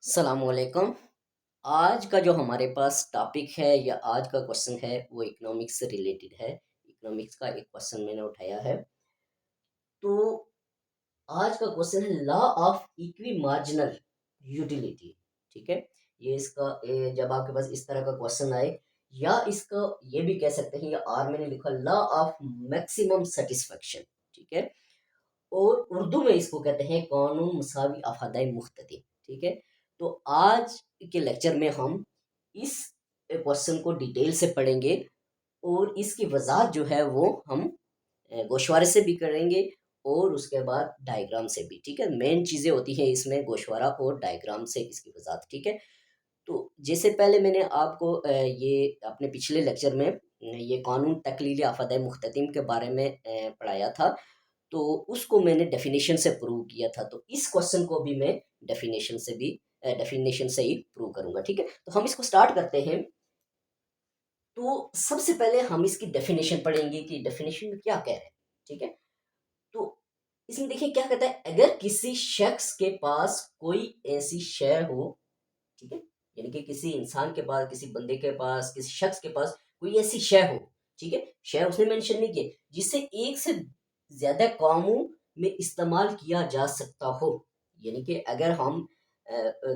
सलामकुम। आज का जो हमारे पास टॉपिक है या आज का क्वेश्चन है वो इकोनॉमिक्स से रिलेटेड है। इकोनॉमिक्स का एक क्वेश्चन मैंने उठाया है। तो आज का क्वेश्चन है law of equi marginal utility. ठीक है, ये इसका जब आपके पास इस तरह का क्वेश्चन आए या इसका ये भी कह सकते हैं, या आर मैंने लिखा लॉ ऑफ मैक्सिमम सेटिस्फेक्शन। ठीक है, और उर्दू में इसको कहते हैं कानून मसावी अफादाई मुख्तती। ठीक है, तो आज के लेक्चर में हम इस क्वेश्चन को डिटेल से पढ़ेंगे और इसकी वजाहत जो है वो हम गोशवारे से भी करेंगे और उसके बाद डायग्राम से भी। ठीक है, मेन चीज़ें होती हैं इसमें गोशवारा और डायग्राम से इसकी वजाहत। ठीक है, तो जैसे पहले मैंने आपको ये अपने पिछले लेक्चर में ये कानून तकलील आफाद मुख्ततिम के बारे में पढ़ाया था, तो उसको मैंने डेफिनेशन से प्रूव किया था। तो इस क्वेश्चन को भी मैं डेफिनेशन से ही प्रूव करूंगा। ठीक है, तो हम इसको स्टार्ट करते हैं। तो सबसे पहले हम इसकी डेफिनेशन पढ़ेंगे कि डेफिनेशन में क्या कह रहे हैं। ठीक है, तो इसमें देखिए क्या कहता है, अगर किसी शख्स के पास कोई ऐसी शय हो। ठीक है, यानी कि किसी इंसान के पास, किसी बंदे के पास, किसी शख्स के पास कोई ऐसी शय हो। ठीक है, शय उसने मेंशन नहीं किया, जिसे एक से ज्यादा कामों में इस्तेमाल किया जा सकता हो। यानी कि अगर हम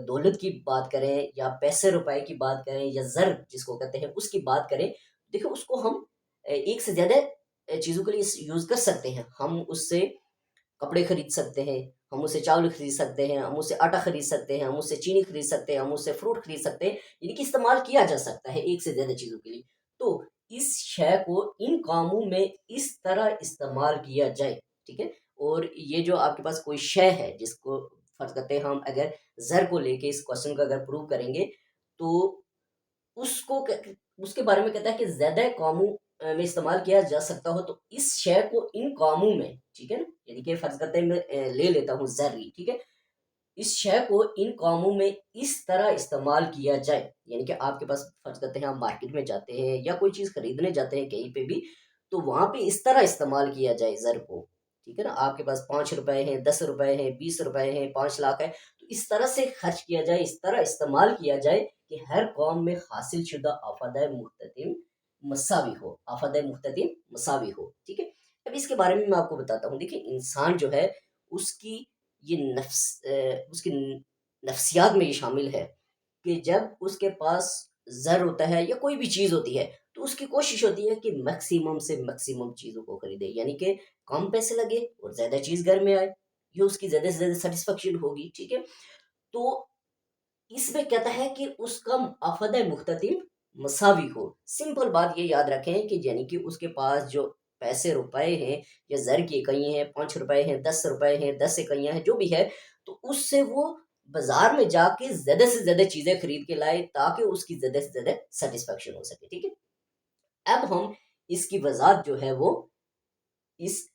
दौलत की बात करें या पैसे रुपए की बात करें या जर जिसको कहते हैं उसकी बात करें, देखो उसको हम एक से ज्यादा चीजों के लिए यूज कर सकते हैं। हम उससे कपड़े खरीद सकते हैं, हम उससे चावल खरीद सकते हैं, हम उससे आटा खरीद सकते हैं, हम उससे चीनी खरीद सकते हैं, हम उससे फ्रूट खरीद सकते हैं। यानी कि इस्तेमाल किया जा सकता है एक से ज्यादा चीजों के लिए। तो इस शय को इन कामों में इस तरह इस्तेमाल किया जाए। ठीक है, और ये जो आपके पास कोई शय है जिसको फर्ज करते हैं हम अगर जर को लेके इस क्वेश्चन को अगर प्रूव करेंगे, तो उसको उसके बारे में कहता है कि ज्यादा कामों में इस्तेमाल किया जा सकता हो। तो इस शय को इन कामों में, ठीक है ना, यानी कि फर्ज करते हैं मैं ले लेता हूँ जर्री। ठीक है, इस शय को इन कामों में इस तरह इस्तेमाल किया जाए। यानी कि आपके पास फर्ज करते हैं आप मार्केट में जाते हैं या कोई चीज खरीदने जाते हैं कहीं पे भी, तो वहां पे इस तरह इस्तेमाल किया जाए जर को। ठीक है ना, आपके पास 5 रुपए हैं, 10 रुपए हैं, 20 रुपए हैं, 5 लाख है, तो इस तरह से खर्च किया जाए, इस तरह इस्तेमाल किया जाए कि हर कौम में हासिल शुदा आफाद मुख्ततिम मसावी हो, आफाद मुख्ततिम मसावी हो। ठीक है, अब इसके बारे में मैं आपको बताता हूँ। देखिए इंसान जो है उसकी ये उसकी नफ्सियात में ये शामिल है कि जब उसके पास ज़र होता है या कोई भी चीज़ होती है, तो उसकी कोशिश होती है कि मैक्सिमम से मैक्सिमम चीज़ों को खरीदे, यानी कि कम पैसे लगे और ज़्यादा चीज़ घर में आए, ये उसकी ज़्यादा से ज़्यादा सेटिस्फेक्शन होगी। ठीक है, तो इसमें कहता है कि उसका आफद मुख्ततिम मसावी हो। सिंपल बात ये याद रखें कि यानी कि उसके पास जो पैसे रुपए हैं या जर की इकाइयाँ हैं, 5 रुपए हैं, 10 रुपए हैं, 10 इकाइयाँ हैं, जो भी है, तो उससे वो बाजार में जाके ज्यादा से ज्यादा चीजें खरीद के लाए ताकि उसकी ज्यादा से ज्यादा सेटिस्फेक्शन हो सके। ठीक है, अब हम इसकी वजाहत जो है वो इस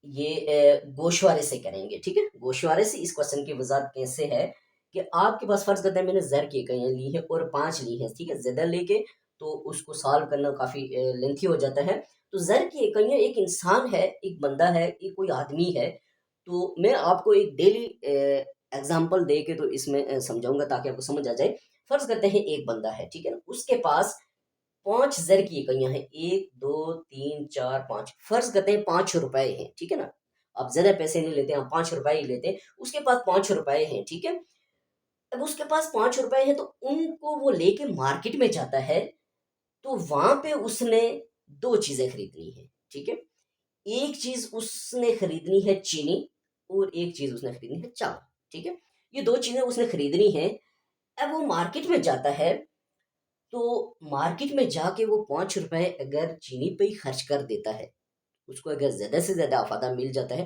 ये गोशवारे से करेंगे। ठीक है, गोशवारे से इस क्वेश्चन की वजाहत कैसे है कि आपके पास फर्ज करते हैं मैंने जर की इकाइयाँ ली है और 5 ली है। ठीक है, ज्यादा लेके तो उसको सॉल्व करना काफी लेंथी हो जाता है। तो जर की इकाइयाँ एक इंसान है, एक बंदा है, एक कोई आदमी है। तो मैं आपको एक डेली एग्जाम्पल दे के तो इसमें समझाऊंगा ताकि आपको समझ आ जाए। फर्ज करते हैं एक बंदा है, ठीक है ना, उसके पास 5 जर की इकाइयाँ हैं, 1 2 3 4 5। फर्ज करते हैं 5 रुपए हैं। ठीक है ना, आप ज्यादा पैसे नहीं लेते, हम 5 रुपए ही लेते हैं। उसके पास 5 रुपए हैं। ठीक है, अब उसके पास 5 रुपए हैं तो उनको वो लेके मार्केट में जाता है। तो वहां पे उसने दो चीजें खरीदनी है। ठीक है, एक चीज उसने खरीदनी है चीनी और एक चीज उसने खरीदनी है चावल। ठीक है, ये दो चीजें उसने खरीदनी है। अब वो मार्केट में जाता है, तो मार्केट में जाके वो 5 रुपए अगर चीनी पे ही खर्च कर देता है, उसको अगर ज्यादा से ज्यादा अफादा मिल जाता है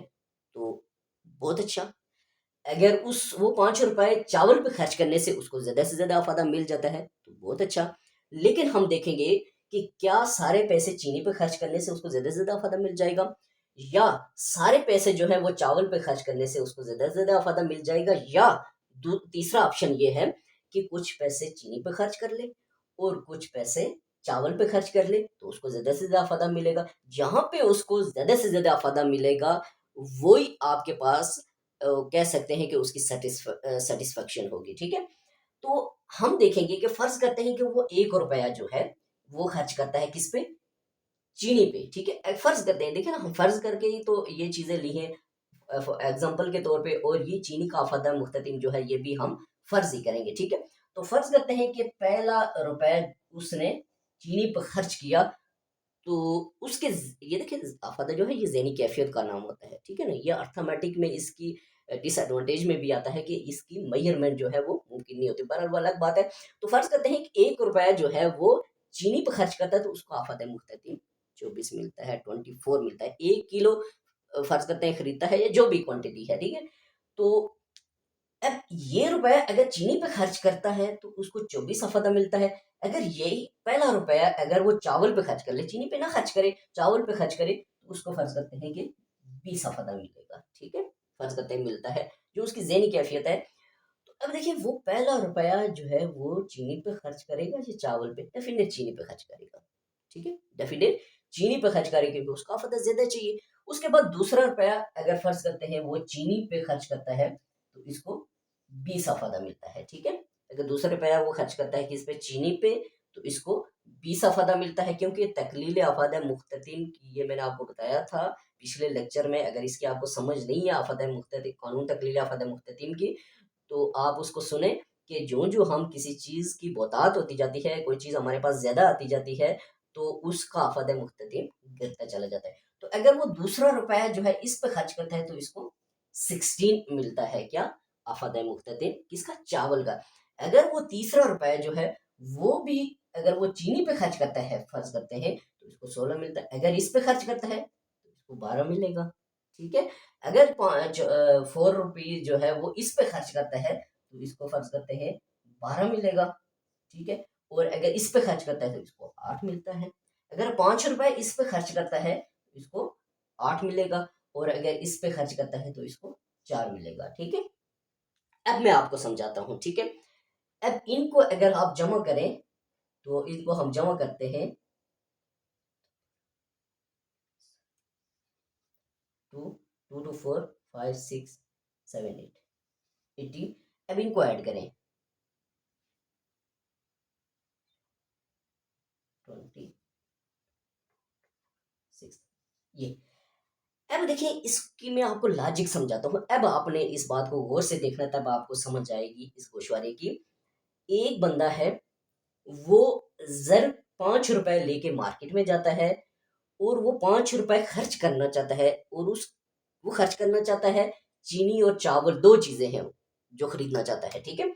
तो बहुत अच्छा। अगर उस वो 5 रुपए चावल पे खर्च करने से उसको ज्यादा से ज्यादा अफादा मिल जाता है तो बहुत अच्छा। लेकिन हम देखेंगे कि क्या सारे पैसे चीनी पे खर्च करने से उसको ज्यादा से ज्यादा अफादा मिल जाएगा, या सारे पैसे जो है वो चावल पे खर्च करने से उसको ज्यादा से ज्यादा अफादा मिल जाएगा, या तीसरा ऑप्शन ये है कि कुछ पैसे चीनी पे खर्च कर ले और कुछ पैसे चावल पे खर्च कर ले तो उसको ज्यादा से ज्यादा फायदा मिलेगा। जहां पे उसको ज्यादा से ज्यादा फायदा मिलेगा वही आपके पास कह सकते हैं कि उसकी सेटिस्फेक्शन होगी, ठीक है। तो हम देखेंगे कि फर्ज करते हैं कि वो 1 रुपया जो है वो खर्च करता है किस पे, चीनी पे, ठीक है। फर्ज करते हैं, देखिए ना, हम फर्ज करके ही तो ये चीजें ली हैं एग्जाम्पल के तौर पे, और ये चीनी का आफादा मुख्ततिम जो है ये भी हम फर्ज ही करेंगे, ठीक है। तो फर्ज करते हैं कि पहला रुपए उसने चीनी पर खर्च किया, तो उसके ये देखिए आफादा जो है ये ज़हनी कैफियत का नाम होता है, ठीक है ना। ये अर्थमेटिक में इसकी डिसएडवांटेज में भी आता है कि इसकी मेजरमेंट जो है वो मुमकिन नहीं होती, बहरहाल वो अलग बात है। तो फर्ज करते हैं कि 1 रुपया जो है वो चीनी पर खर्च करता है, तो उसको आफादा मुख्ततिम 24 मिलता है, 24 मिलता है। 1 किलो फर्ज करते हैं खरीदता है या जो भी क्वांटिटी है, ठीक है। तो अब ये रुपया अगर चीनी पे खर्च करता है तो उसको 24 अफादा मिलता है। अगर यही पहला रुपया अगर वो चावल पे खर्च कर ले, चीनी पे ना खर्च करे, चावल पे खर्च करे, तो उसको फर्ज करते हैं कि 20 अफादा मिलेगा, ठीक है। फर्ज करते हैं मिलता है, जो उसकी ज़हनी कैफियत है। तो अब देखिए वो पहला रुपया जो है वो चीनी पे खर्च करेगा या चावल पे, डेफिनेट चीनी पे खर्च करेगा, ठीक है। डेफिनेट चीनी पे खर्च करेगा क्योंकि उसका अफादा ज़्यादा चाहिए। उसके बाद दूसरा रुपया अगर फर्ज करते हैं वो चीनी पे खर्च करता है, तो इसको 20 अफादा मिलता है, ठीक है। अगर दूसरा रुपया वो खर्च करता है किस पे, चीनी पे, तो इसको 20 अफादा मिलता है, क्योंकि तकलील अफादा मुख्ततिम की ये मैंने आपको बताया था पिछले लेक्चर में। अगर इसकी आपको समझ नहीं है अफादा मुख्ततिम, कानून तकलील अफादा मुख्ततिम की, तो आप उसको सुने कि जो जो हम किसी चीज़ की बहुतात होती जाती है, कोई चीज़ हमारे पास ज़्यादा आती जाती है, तो उसका आफाद मुख्ततिम गिरता चला जाता है। तो अगर वो दूसरा रुपया जो है इस पे खर्च करता है, तो इसको 16 मिलता है, क्या, आफाद मुख्ततिम किसका, चावल का। अगर वो तीसरा रुपया जो है वो भी अगर वो चीनी पे खर्च करता है, फर्ज करते हैं, तो इसको 16 मिलता है। अगर इस पे खर्च करता है तो इसको 12 मिलेगा, ठीक है। अगर 4 रुपीज जो है वो इस पे खर्च करता है, तो इसको फर्ज करते हैं 12 मिलेगा, ठीक है। और अगर इस पे खर्च करता है तो इसको 8 मिलता है। अगर 5 रुपए इस पे खर्च करता है तो इसको 8 मिलेगा, और अगर इस पे खर्च करता है तो इसको 4 मिलेगा, ठीक है। अब मैं आपको समझाता हूँ, ठीक है। अब इनको अगर आप जमा करें, तो इनको हम जमा करते हैं, 2 2 4 5 6 7 8 80। अब इनको ऐड करें, 26, ये। अब देखिए इसकी मैं आपको लॉजिक समझाता हूँ। अब आपने इस बात को गौर से देखना, तब आपको समझ आएगी इस गोशवारे की। एक बंदा है, वो जर 5 रुपए लेके मार्केट में जाता है, और वो 5 रुपए खर्च करना चाहता है, और उस वो खर्च करना चाहता है चीनी और चावल, दो चीजें हैं जो खरीदना चाहता है, ठीक है।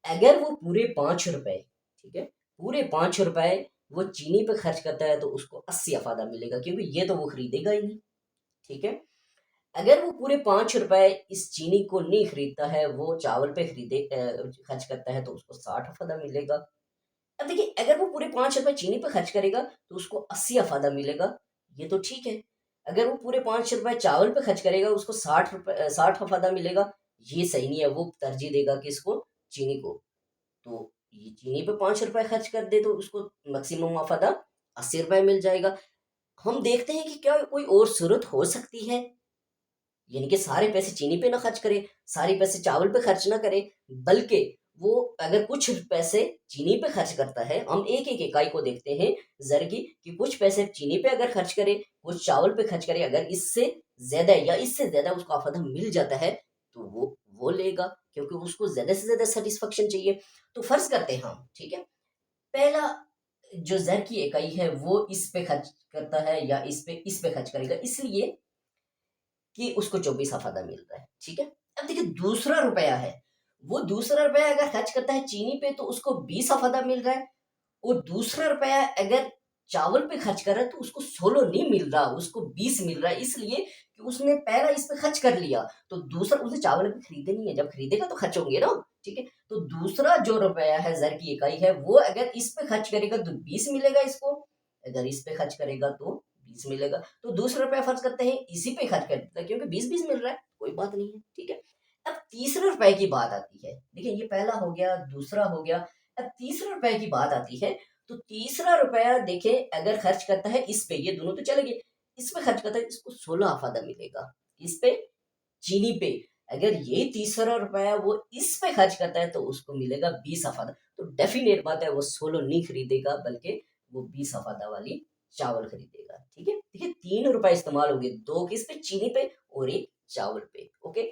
अगर वो पूरे 5 रुपए, ठीक है, पूरे 5 रुपए वो चीनी पे खर्च करता है, तो उसको 80 अफादा मिलेगा, क्योंकि ये तो वो खरीदेगा ही नहीं, ठीक है। अगर वो पूरे 5 रुपए इस चीनी को नहीं खरीदता है, वो चावल पे खर्च करता है, तो उसको 60 अफादा मिलेगा। अब देखिए अगर वो पूरे 5 रुपए चीनी पे खर्च करेगा, तो उसको 80 अफादा मिलेगा, ये तो ठीक है। अगर वो पूरे 5 रुपए चावल पे खर्च करेगा, उसको 60 अफादा मिलेगा, ये सही नहीं है। वो तरजीह देगा किसको, चीनी को। तो ये चीनी पे 5 रुपए खर्च कर दे, तो उसको मैक्सिमम अफादा 80 रुपए मिल जाएगा। हम देखते हैं कि क्या कोई और सूरत हो सकती है, यानी कि सारे पैसे चीनी पे ना खर्च करे, सारे पैसे चावल पे खर्च ना करे, बल्कि वो अगर कुछ पैसे चीनी पे खर्च करता है, हम एक एक इकाई को देखते हैं जर की, कि कुछ पैसे चीनी पे अगर खर्च करे, कुछ चावल पे खर्च करे, अगर इससे ज्यादा या इससे ज्यादा उसको आफादा मिल जाता है, तो वो लेगा, क्योंकि उसको ज्यादा से ज्यादा सेटिस्फेक्शन चाहिए। तो फर्ज करते हैं हम, ठीक है, पहला जो जर की इकाई है वो इस पे खर्च करता है या इस पे खर्च करेगा, इसलिए कि उसको 24 अफादा मिल रहा है, ठीक है। अब देखिए दूसरा रुपया है, वो दूसरा रुपया अगर खर्च करता है चीनी पे, तो उसको 20 अफादा मिल रहा है। और दूसरा रुपया अगर चावल पे खर्च कर रहा है, तो उसको 16 नहीं मिल रहा, उसको 20 मिल रहा है, इसलिए कि उसने पहला इस पे खर्च कर लिया। तो दूसरा उसने चावल भी खरीदे नहीं है, जब खरीदेगा तो खर्च होंगे ना, ठीक है। तो दूसरा जो रुपया है, जर की इकाई है, वो अगर इस पे खर्च करेगा तो 20 मिलेगा इसको, अगर इस पे खर्च करेगा तो 20 मिलेगा। तो दूसरा रुपया फर्ज करते हैं इसी पे खर्च करता है, क्योंकि 20 20 मिल रहा है, कोई बात नहीं है, ठीक है। अब तीसरे रुपए की बात आती है, देखिए ये पहला हो गया, दूसरा हो गया। अब तीसरे रुपए की बात आती है, तो तीसरा रुपया देखें अगर खर्च करता है इस पे, ये दोनों तो चले गए, इस पे खर्च करता है, इसको 16 अफादा मिलेगा, इस पे, चीनी पे। अगर ये 30 रुपया वो इस पे खर्च करता है तो उसको मिलेगा 20 अफादा। तो डेफिनेट बात है वो 16 नहीं खरीदेगा बल्कि वो 20 अफादा वाली चावल खरीदेगा। ठीक है, देखिए 3 रुपए इस्तेमाल हो गए, 2 किस पे, चीनी पे और एक चावल पे। ओके,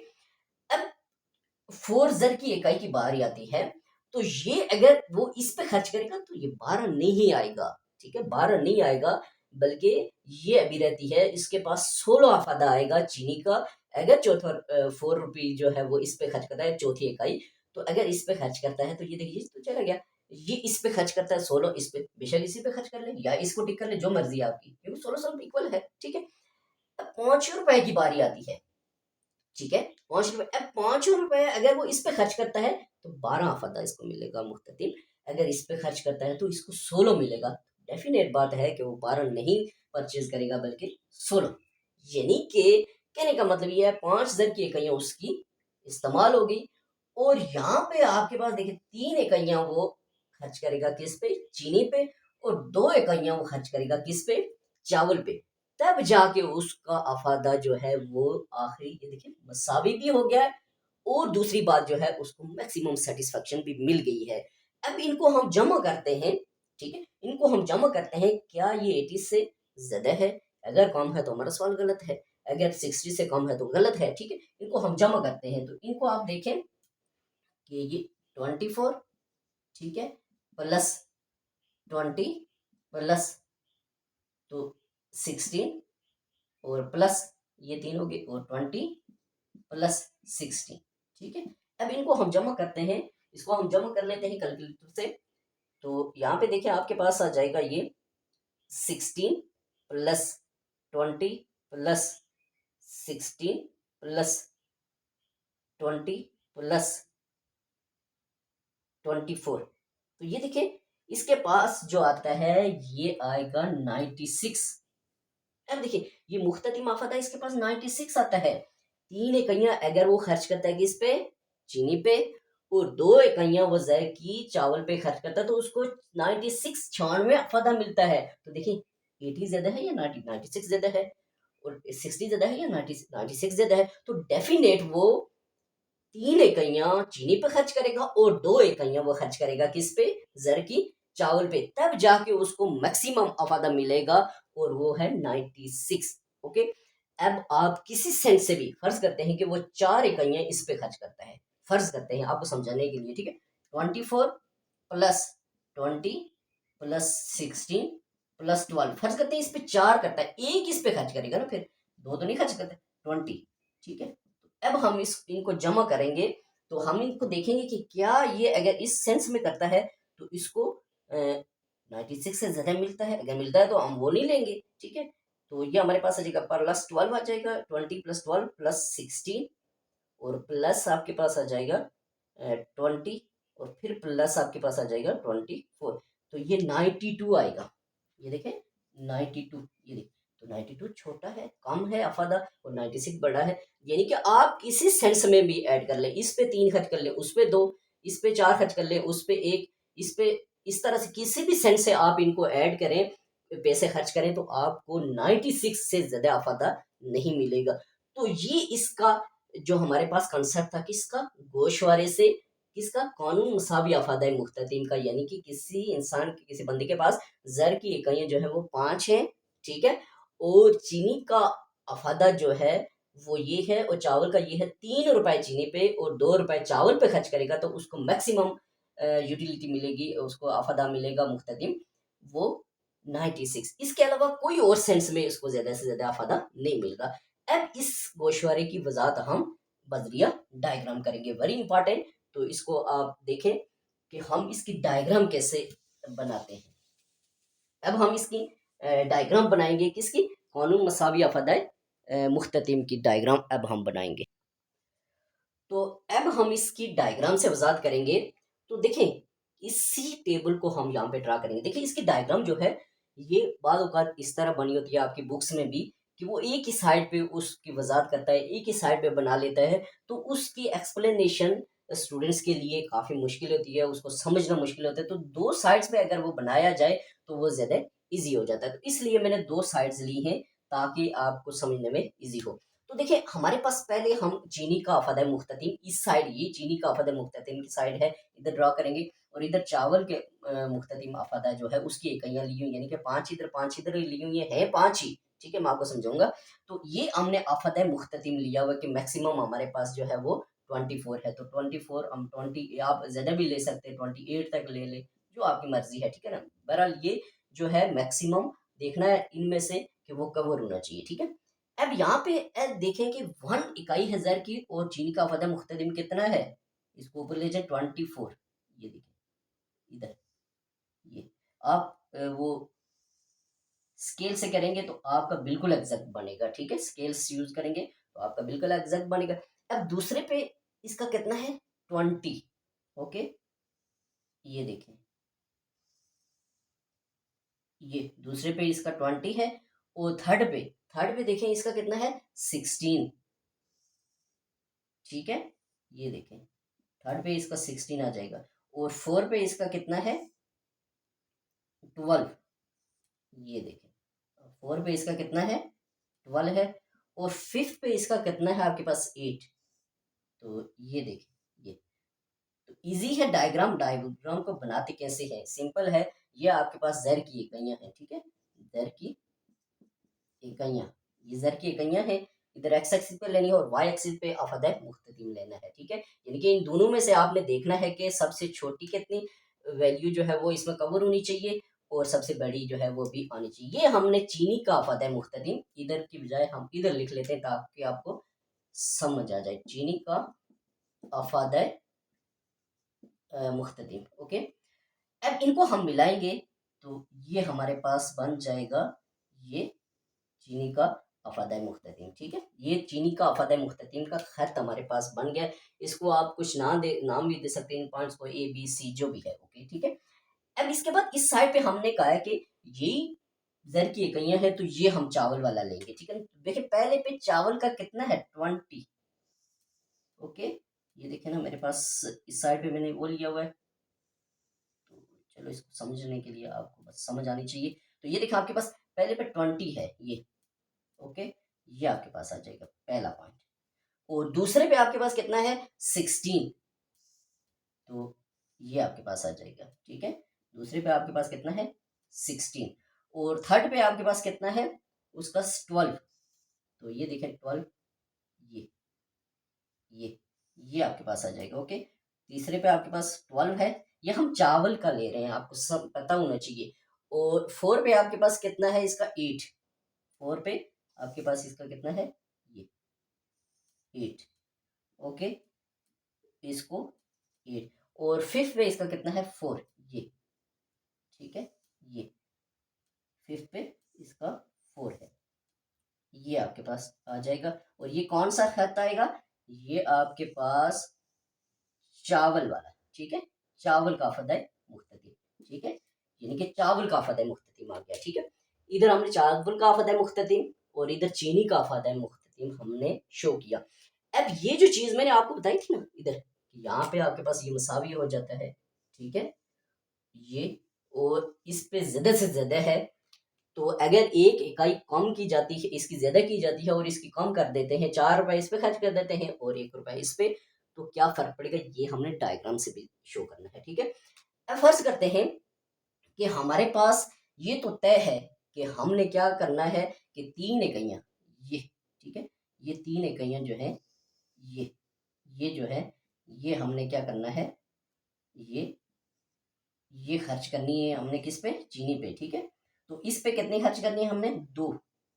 अब 4 ज़र की इकाई की बारी आती है, तो ये अगर वो इस पे खर्च करेगा तो ये 12 नहीं आएगा। ठीक है, 12 नहीं आएगा, बल्कि ये अभी रहती है, इसके पास 16 अफादा आएगा चीनी का। अगर चौथा 4 रुपी जो है वो इस पे खर्च करता है, चौथी इकाई, तो अगर इस पे खर्च करता है तो ये देखिए तो चला गया। ये इस पे खर्च करता है 16, इस पे बेशक इसी पे खर्च कर ले या इसको टिक कर ले, जो मर्जी है आपकी, क्योंकि 16 इक्वल है। ठीक है, अब 5 रुपए की बारी आती है। ठीक है, 5 रुपए, अब 5 रुपए अगर वो इस पे खर्च करता है तो 12 अफादा इसको मिलेगा मुख्ततिम। अगर इस पे खर्च करता है तो इसको 16 मिलेगा। डेफिनेट बात है कि वो 12 नहीं परचेज करेगा बल्कि 16। यानी कि कहने का मतलब ये है 5 ज़र की इकाइयां उसकी इस्तेमाल हो गई, और यहाँ पे आपके पास देखिए 3 इकाइयां वो खर्च करेगा किस पे, चीनी पे, और 2 इकाइयां वो खर्च करेगा किस पे, चावल पे। तब जाके उसका अफादा जो है वो आखिरी ये देखिए मसावी भी हो गया है, और दूसरी बात जो है उसको मैक्सिमम सेटिस्फेक्शन भी मिल गई है। अब इनको हम जमा करते हैं। ठीक है, इनको हम जमा करते हैं, क्या ये 80 से ज्यादा है? अगर कम है तो हमारा सवाल गलत है, अगर 60 से कम है तो गलत है। ठीक है, इनको हम जमा करते हैं, तो इनको आप देखें कि ये 24, ठीक है, प्लस 20 प्लस तो 16, और प्लस ये 3 हो गए, और 20 प्लस 16। ठीक है, अब इनको हम जमा करते हैं, इसको हम जमा कर लेते हैं कैलकुलेटर से। तो यहाँ पे देखिए आपके पास आ जाएगा ये 16 प्लस 20 प्लस 16 प्लस 20 प्लस 24। तो ये देखिए इसके पास जो आता है ये आएगा 96। अब देखिए ये मुख्ततिम आफत है, इसके पास 96 आता है। 3 इकाइयां अगर वो खर्च करता है किस पे, चीनी पे, और 2 इकाइयां वो जर की चावल पे खर्च करता है, तो उसको 96 96 अफादा मिलता है। तो देखिए 80 ज्यादा है या 96 ज्यादा है, और 60 ज्यादा है या 96 ज्यादा है। तो डेफिनेट वो 3 इकाइयां चीनी पे खर्च करेगा और 2 इकाइयां वो खर्च करेगा किस पे, जर की चावल पे। तब जाके उसको मैक्सिमम अफादा मिलेगा, और वो है 96। ओके, अब आप किसी सेंस से भी फर्ज करते हैं कि वो 4 इकाइयां इस पे खर्च करता है, फर्ज करते हैं आपको समझाने के लिए। ठीक है, 24 प्लस 20 प्लस 16 प्लस 12, फर्ज करते हैं इस पे 4 करता है, एक इस पे खर्च करेगा ना, फिर दो तो नहीं खर्च करते, 20। ठीक है, अब हम इनको जमा करेंगे, तो हम इनको देखेंगे कि क्या ये अगर इस सेंस में करता है तो इसको 96 से ज्यादा मिलता है। अगर मिलता है तो हम वो नहीं लेंगे। ठीक है, तो ये हमारे पास आ जाएगा प्लस 12 आ जाएगा, 20 प्लस 12 प्लस 16, और प्लस आपके पास आ जाएगा 20, और फिर प्लस आपके पास आ जाएगा 24। तो ये 92 आएगा। ये देखें 92, ये देखें, तो 92 छोटा है, कम है अफादा, और 96 बड़ा है। यानी कि आप किसी सेंस में भी ऐड कर ले, इस पे 3 खर्च कर ले, उस पे 2, इस पे 4 खर्च कर ले, उस पे 1, इस पे, इस तरह से किसी भी सेंस से आप इनको ऐड करें, पैसे खर्च करें, तो आपको 96 से ज्यादा अफादा नहीं मिलेगा। तो ये इसका जो हमारे पास कंसेप्ट था किसका, गोशवारे से, किसका, कानून मुसावी अफादा मुख्ततीम का, यानी कि किसी इंसान के, किसी बंदे के पास जर की इकाइयां जो है वो 5 है। ठीक है, और चीनी का अफादा जो है वो ये है, और चावल का ये है। 3 रुपए चीनी पे और 2 रुपए चावल पे खर्च करेगा तो उसको मैक्सिमम यूटिलिटी मिलेगी, उसको अफादा मिलेगा मुख्तदिम, वो 96। इसके अलावा कोई और सेंस में इसको ज्यादा से ज्यादा अफादा नहीं मिलेगा। अब इस गोशवारे की वजाहत हम बजरिया डायग्राम करेंगे, वेरी इंपॉर्टेंट। तो इसको आप देखें कि हम इसकी डायग्राम कैसे बनाते हैं। अब हम इसकी डायग्राम बनाएंगे, किसकी, कानून मसावी अफादाए मुख्ततिम की डायग्राम अब हम बनाएंगे। तो अब हम इसकी डायग्राम से वजाहत करेंगे। तो देखें इसी टेबल को हम यहाँ पे ड्रा करेंगे। देखिए इसकी डायग्राम जो है ये बाद औक़ात इस तरह बनी होती है आपकी बुक्स में भी, कि वो एक ही साइड पे उसकी वजाहत करता है, एक ही साइड पे बना लेता है, तो उसकी एक्सप्लेनेशन स्टूडेंट्स के लिए काफ़ी मुश्किल होती है, उसको समझना मुश्किल होता है। तो 2 साइड्स पे अगर वो बनाया जाए तो वो ज़्यादा ईज़ी हो जाता है। तो इसलिए मैंने 2 साइड्स ली हैं ताकि आपको समझने में ईज़ी हो। तो देखिए हमारे पास पहले हम चीनी का अफादा मुख्ततिम इस साइड, ये चीनी का अफादा मुख्ततिम की साइड है, इधर ड्रा करेंगे और इधर चावल के मुख्ततिम अफादा जो है उसकी इकाइयाँ ली हुई, यानी कि 5 इधर ली हुई हैं 5 ही, ठीक है, मैं आपको समझाऊंगा। तो ये हमने अफादा मुख्ततिम लिया हुआ कि मैक्सिमम हमारे पास जो है वो 24 है, तो 24 हम 20, आप ज़्यादा भी ले सकते हैं, 28 तक ले ले, जो आपकी मर्जी है, ठीक है ना। बहरहाल ये जो है मैक्सिमम देखना है इनमें से कि वो कवर होना चाहिए, ठीक है। अब यहाँ पे देखें कि 1 इकाई है ज़र की और चीनी का अफादा मुख्ततिम कितना है, इसको ऊपर ले जाए 24, ये देखिए इधर, ये आप वो स्केल से करेंगे तो आपका बिल्कुल एग्जैक्ट बनेगा, ठीक है, स्केल्स यूज करेंगे तो आपका बिल्कुल एग्जैक्ट बनेगा। अब दूसरे पे इसका कितना है 20, ओके, ये देखें, ये दूसरे पे इसका 20 है और थर्ड पे देखें इसका कितना है 16, ठीक है, ये देखें थर्ड पे इसका 16 आ जाएगा और 4 पे इसका कितना है 12, ये देखें 4 पे इसका कितना है 12 है और 5th पे इसका कितना है आपके पास 8, तो ये देखें, ये तो इजी है। डायग्राम को बनाते कैसे हैं, सिंपल है। ये आपके पास ज़र की इकाइयाँ हैं, ठीक है, ज़र की इकाइयाँ, ये ज़र की इकाइयाँ हैं, इधर एक्स एक्सिस पे लेनी है और वाई एक्सिस पे अफादा मुख्ततिम लेना है, ठीक है। यानी कि इन दोनों में से आपने देखना है कि सबसे छोटी कितनी वैल्यू जो है वो इसमें कवर होनी चाहिए और सबसे बड़ी जो है वो भी आनी चाहिए। ये हमने चीनी का अफादा मुख्ततिम इधर की बजाय हम इधर लिख लेते हैं ताकि आपको समझ आ जाए, चीनी का अफादा मुख्ततिम, ओके। अब इनको हम मिलाएंगे तो ये हमारे पास बन जाएगा ये चीनी का अफादा मुख्ततिम, ठीक है। ये चीनी का अफादा मुख्ततिम का खत हमारे पास बन गया। इसको आप कुछ नाम भी दे सकते हैं इन पॉइंट्स को, ए बी सी जो भी है, ओके, ठीक है। अब इसके बाद इस साइड पे हमने कहा है कि यही ज़र की इकाइयाँ हैं तो ये हम चावल वाला लेंगे, ठीक है। देखिए पहले पे चावल का कितना है 20, ओके, ये देखे ना मेरे पास इस साइड पे मैंने वो लिया हुआ है, तो चलो इसको समझने के लिए आपको बस समझ आनी चाहिए। तो ये देखा आपके पास पहले पे 20 है ये, ओके, ये आपके पास आ जाएगा पहला पॉइंट और दूसरे पे आपके पास कितना है 16, तो ये आपके पास आ जाएगा, ठीक है। दूसरे पे आपके पास कितना है 16 और थर्ड पे आपके पास कितना है उसका 12, तो ये देखें 12, ये ये ये आपके पास आ जाएगा, ओके। तीसरे पे आपके पास 12 है, ये हम चावल का ले रहे हैं, आपको सब पता होना चाहिए। और 4 पे आपके पास कितना है इसका 8, 4 पे आपके पास इसका कितना है ये 8, ओके, इसको 8 और 5th पे इसका कितना है 4, ये, ठीक है, ये 5th पे इसका 4 है, ये आपके पास आ जाएगा। और ये कौन सा खत आएगा, ये आपके पास चावल वाला, ठीक है, चावल का अफादा मुख्ततिम, ठीक है, यानी कि चावल का अफादा मुख्ततिम आ गया, ठीक है। इधर हमने चावल का अफादा मुख्ततिम और इधर चीनी का अफादा मुख्ततिम हमने शो किया। अब ये जो चीज मैंने आपको बताई थी ना इधर, यहाँ पे आपके पास ये मसावी हो जाता है, ठीक है, ये और इस पे ज्यादा से ज्यादा है, तो अगर एक इकाई कम की जाती है, इसकी ज्यादा की जाती है और इसकी कम कर देते हैं, 4 रुपए इस पे खर्च कर देते हैं और 1 रुपया इस पे, तो क्या फर्क पड़ेगा, ये हमने डायग्राम से भी शो करना है, ठीक है। अब फर्ज करते हैं कि हमारे पास ये तो तय है कि हमने क्या करना है कि 3 इकाइयां, ये, ठीक है, ये 3 इकाइयां जो है ये ये जो है ये हमने क्या करना है, ये ये खर्च करनी है हमने किस पे, चीनी पे, ठीक है। तो इस पे कितनी खर्च करनी है हमने, 2,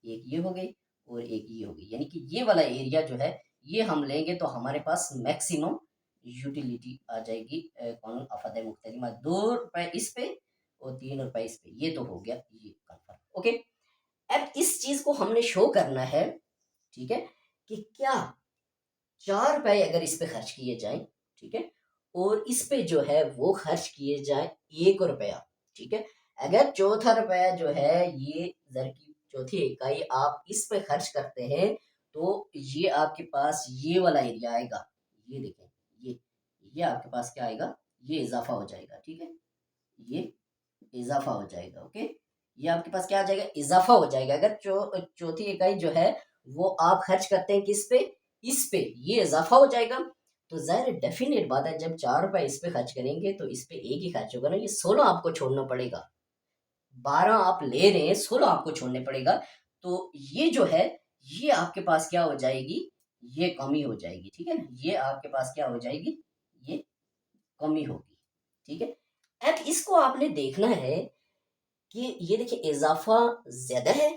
एक ये हो गई और एक ये हो गई, यानी कि ये वाला एरिया जो है ये हम लेंगे तो हमारे पास मैक्सिमम यूटिलिटी आ जाएगी कौन अफादा मुख्तलिमा, 2 रुपए इस पे और 3 रुपए इस पे, ये तो हो गया ये कंफर्म, ओके। अब इस चीज को हमने शो करना है, ठीक है, कि क्या 4 रुपए अगर इस पे खर्च किए जाएं, ठीक है, और इस पे जो है वो खर्च किए जाए 1 रुपया, ठीक है। अगर चौथा रुपया जो है ये ज़र की चौथी इकाई आप इस पे खर्च करते हैं तो ये आपके पास ये वाला एरिया आएगा, ये देखें, ये आपके पास क्या आएगा, ये इजाफा हो जाएगा, ठीक है, ये इजाफा हो जाएगा, ओके। ये आपके पास क्या आ जाएगा, इजाफा हो जाएगा। अगर चौथी इकाई जो है वो आप खर्च करते हैं किस पे, इस पे, ये इजाफा हो जाएगा। तो ज़ाहिर डेफिनेट बात है, जब 4 रुपए इस पे खर्च करेंगे तो इस पे एक ही खर्च होगा ना, ये 16 आपको छोड़ना पड़ेगा। 12 आप ले रहे हैं, 16 आपको छोड़ने पड़ेगा। तो ये जो है, ये आपके पास क्या हो जाएगी, ये कमी हो जाएगी, ठीक है ना, ये आपके पास क्या हो जाएगी, ये कमी होगी, ठीक है। अब इसको आपने देखना है कि ये देखिए इजाफा ज्यादा है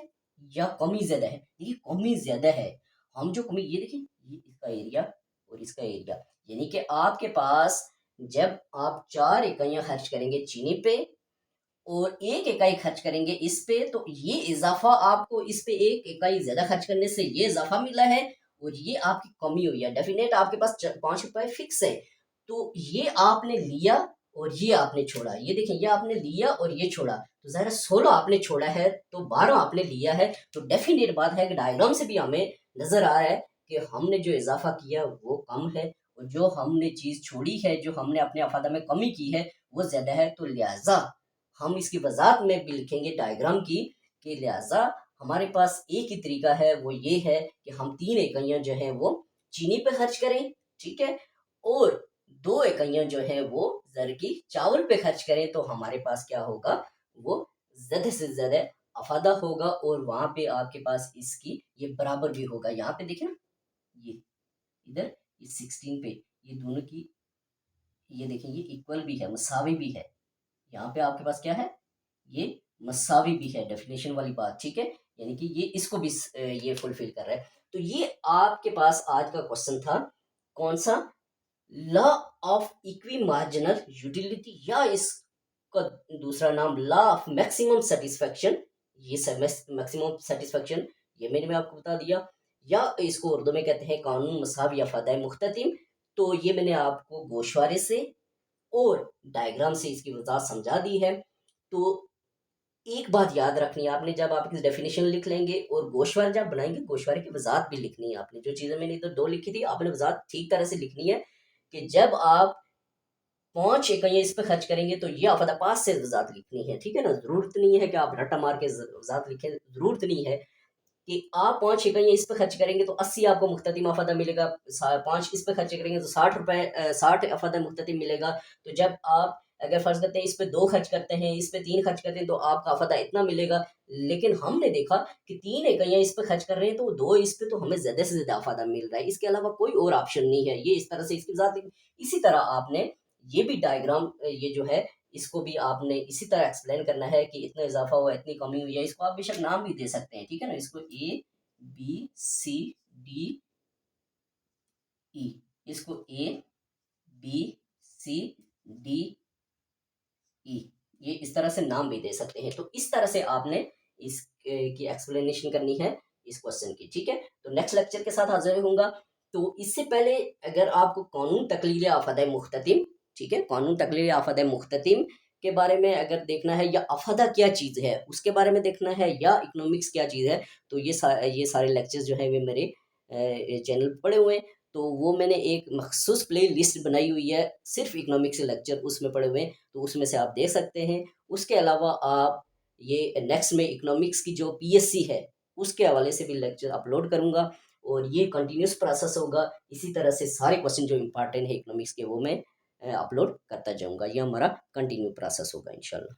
या कमी ज्यादा है। देखिए कमी ज्यादा है। हम जो कमी, ये देखिए, ये इसका एरिया और इसका एरिया, यानी कि आपके पास जब आप 4 इकाइयां खर्च करेंगे चीनी पे और 1 इकाई खर्च करेंगे इस पे, तो ये इजाफा आपको इस पे 1 इकाई ज्यादा खर्च करने से ये इजाफा मिला है और ये आपकी कमी हुई है। डेफिनेट आपके पास 5 रुपए फिक्स है, तो ये आपने लिया और ये आपने छोड़ा। ये देखें, ये आपने लिया और ये छोड़ा, तो ज़ाहिर 16 आपने छोड़ा है तो 12 आपने लिया है। तो डेफिनेट बात है कि डायग्राम से भी हमें नजर आ रहा है कि हमने जो इजाफा किया वो कम है और जो हमने चीज छोड़ी है, जो हमने अपने अफादा में कमी की है, वो ज्यादा है। तो लिहाजा हम इसकी वजाहत में भी लिखेंगे डायग्राम की कि लिहाजा हमारे पास एक ही तरीका है, वो ये है कि हम 3 इकाइयां जो है वो चीनी पे खर्च करें, ठीक है, और 2 इकाइयां जो है वो जर की चावल पे खर्च करें। तो हमारे पास क्या होगा, वो ज्यादा से ज्यादा अफादा होगा और वहां पे आपके पास इसकी ये बराबर भी होगा। यहाँ पे देखें ना, ये इधर ये 16 पे, ये दोनों की, ये देखें, ये इक्वल भी है, मसावी भी है। यहाँ पे आपके पास क्या है, ये मसावी भी है, डेफिनेशन वाली बात, ठीक है, यानी कि ये इसको भी ये फुलफिल कर रहा है। तो ये आपके पास आज का क्वेश्चन था। कौन सा, law of equi marginal utility, या इसका दूसरा नाम लॉ ऑफ मैक्सिमम सेटिस्फेक्शन। ये मैक्सिमम सेटिस्फेक्शन, ये मैंने आपको बता दिया। या इसको उर्दू में कहते हैं कानून मसाव या फदाय मुख्ततिम। तो ये मैंने आपको गोशवारे से और डायग्राम से इसकी वजाहत समझा दी है। तो एक बात याद रखनी है आपने, जब आप इसकी डेफिनेशन लिख लेंगे और गोशवारे जब बनाएंगे, गोशवारे की वजाहत भी लिखनी है आपने। जो चीज़ें मैंने इधर 2 लिखी थी, आपने वजाहत ठीक तरह से लिखनी है कि जब आप 5 इकाइयाँ इस पे खर्च करेंगे तो ये आफदा पास से वजाहत लिखनी है, ठीक है ना। ज़रूरत नहीं है कि आप रट्टा मार के वजाहत लिखें, ज़रूरत नहीं है कि आप 5 इकाइयाँ इस पे खर्च करेंगे तो 80 आपको मुख्ततिम अफादा मिलेगा, 5 इस पे खर्च करेंगे तो 60 रुपए 60 अफादा मुख्ततिम मिलेगा। तो जब आप अगर फर्ज करते हैं इस पे 2 खर्च करते हैं, इस पे 3 खर्च करते हैं, तो आपका अफादा इतना मिलेगा। लेकिन हमने देखा कि 3 इकाइयाँ इस पे खर्च कर रहे हैं तो 2 इस पे, तो हमें ज्यादा से ज्यादा अफादा मिल रहा है। इसके अलावा कोई और ऑप्शन नहीं है। ये इस तरह से इसकी वजाहत। इसी तरह आपने ये भी डायग्राम, ये जो है, इसको भी आपने इसी तरह एक्सप्लेन करना है कि इतना इजाफा हुआ, इतनी कमी हुई है। इसको आप बेशक नाम भी दे सकते हैं, ठीक है ना। इसको A B C D E, इसको A B C D E, ये इस तरह से नाम भी दे सकते हैं। तो इस तरह से आपने इस की एक्सप्लेनेशन करनी है इस क्वेश्चन की, ठीक है। तो नेक्स्ट लेक्चर के साथ हाजिर होऊंगा। तो इससे पहले अगर आपको कानून तकलील आफद मुख्ततिम, ठीक है, कानून तकलील आफद मुख्ततिम के बारे में अगर देखना है, या अफदा क्या चीज़ है उसके बारे में देखना है, या इकोनॉमिक्स क्या चीज़ है, तो ये सारे लेक्चर्स जो है वे मेरे चैनल पर पड़े हुए हैं। तो वो मैंने एक मखसूस प्ले लिस्ट बनाई हुई है, सिर्फ इकोनॉमिक्स के लेक्चर उसमें पड़े हुए हैं, तो उसमें से आप देख सकते हैं। उसके अलावा आप ये नेक्स्ट में इकोनॉमिक्स की जो PSC है उसके हवाले से भी लेक्चर अपलोड करूँगा और ये कंटिन्यूस प्रोसेस होगा। इसी तरह से सारे क्वेश्चन जो इंपॉर्टेंट है इकोनॉमिक्स के, वो मैं अपलोड करता जाऊँगा। ये हमारा कंटिन्यू प्रोसेस होगा इंशाल्लाह।